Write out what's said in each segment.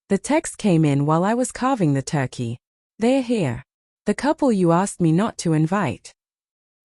The text came in while I was carving the turkey. They're here. The couple you asked me not to invite.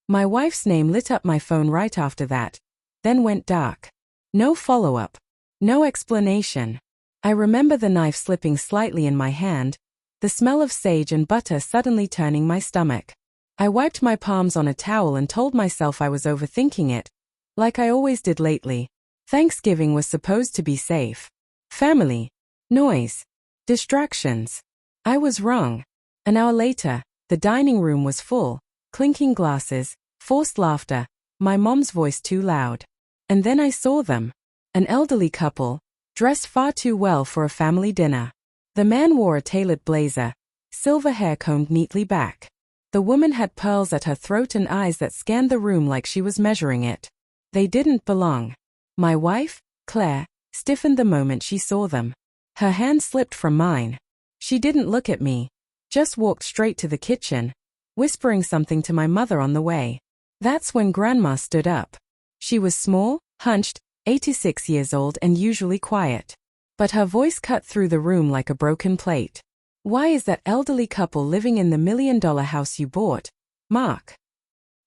My wife's name lit up my phone right after that, then went dark. No follow-up. No explanation. I remember the knife slipping slightly in my hand, the smell of sage and butter suddenly turning my stomach. I wiped my palms on a towel and told myself I was overthinking it, like I always did lately. Thanksgiving was supposed to be safe. Family. Noise. Distractions. I was wrong. An hour later, the dining room was full, clinking glasses, forced laughter, my mom's voice too loud. And then I saw them. An elderly couple, dressed far too well for a family dinner. The man wore a tailored blazer, silver hair combed neatly back. The woman had pearls at her throat and eyes that scanned the room like she was measuring it. They didn't belong. My wife, Claire, stiffened the moment she saw them. Her hand slipped from mine. She didn't look at me, just walked straight to the kitchen, whispering something to my mother on the way. That's when Grandma stood up. She was small, hunched, 86 years old and usually quiet. But her voice cut through the room like a broken plate. Why is that elderly couple living in the $1 million house you bought, Mark?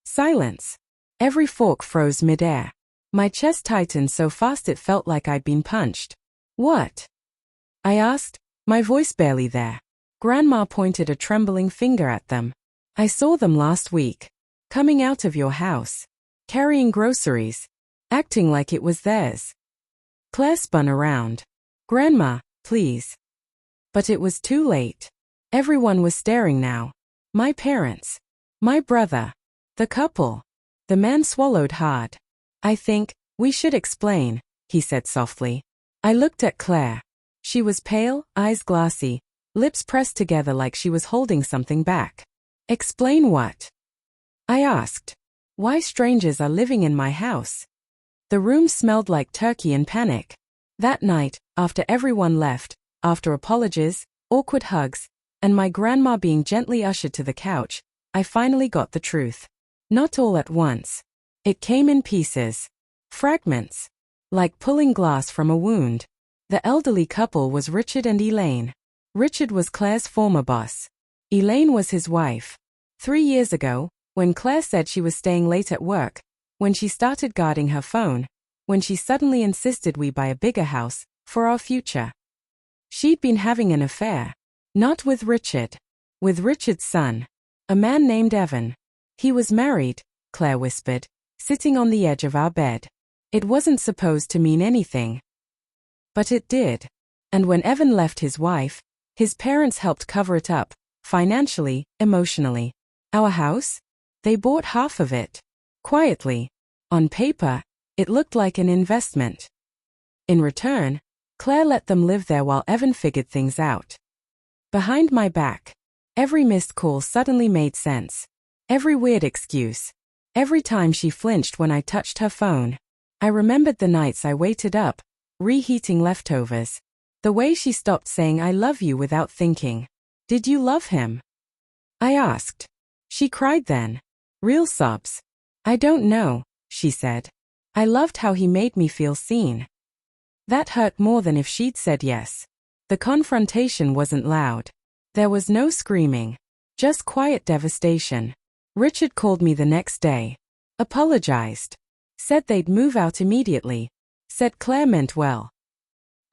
Silence. Every fork froze midair. My chest tightened so fast it felt like I'd been punched. What? I asked, my voice barely there. Grandma pointed a trembling finger at them. I saw them last week. Coming out of your house. Carrying groceries. Acting like it was theirs. Claire spun around. Grandma, please. But it was too late. Everyone was staring now. My parents. My brother. The couple. The man swallowed hard. I think we should explain, he said softly. I looked at Claire. She was pale, eyes glassy, lips pressed together like she was holding something back. Explain what? I asked. Why strangers are living in my house. The room smelled like turkey and panic. That night, after everyone left, after apologies, awkward hugs, and my grandma being gently ushered to the couch, I finally got the truth. Not all at once. It came in pieces. Fragments. Like pulling glass from a wound. The elderly couple was Richard and Elaine. Richard was Claire's former boss. Elaine was his wife. 3 years ago, when Claire said she was staying late at work, when she started guarding her phone, when she suddenly insisted we buy a bigger house, for our future. She'd been having an affair. Not with Richard. With Richard's son. A man named Evan. He was married, Claire whispered, sitting on the edge of our bed. It wasn't supposed to mean anything. But it did. And when Evan left his wife, his parents helped cover it up, financially, emotionally. Our house? They bought half of it. Quietly. On paper, it looked like an investment. In return, Claire let them live there while Evan figured things out. Behind my back, every missed call suddenly made sense. Every weird excuse. Every time she flinched when I touched her phone. I remembered the nights I waited up, reheating leftovers. The way she stopped saying I love you without thinking. Did you love him? I asked. She cried then. Real sobs. I don't know, she said. I loved how he made me feel seen. That hurt more than if she'd said yes. The confrontation wasn't loud. There was no screaming. Just quiet devastation. Richard called me the next day. Apologized. Said they'd move out immediately. Said Claire meant well.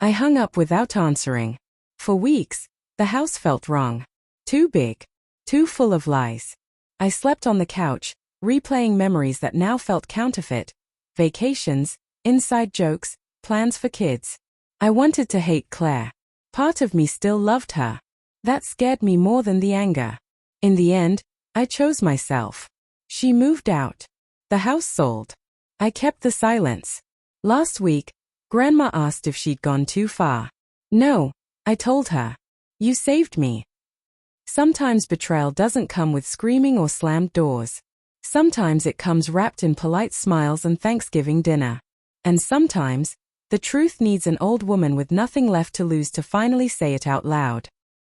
I hung up without answering. For weeks, the house felt wrong. Too big. Too full of lies. I slept on the couch, replaying memories that now felt counterfeit. Vacations, inside jokes, plans for kids. I wanted to hate Claire. Part of me still loved her. That scared me more than the anger. In the end, I chose myself. She moved out. The house sold. I kept the silence. Last week, Grandma asked if she'd gone too far. No, I told her. You saved me. Sometimes betrayal doesn't come with screaming or slammed doors. Sometimes it comes wrapped in polite smiles and Thanksgiving dinner. And sometimes, the truth needs an old woman with nothing left to lose to finally say it out loud.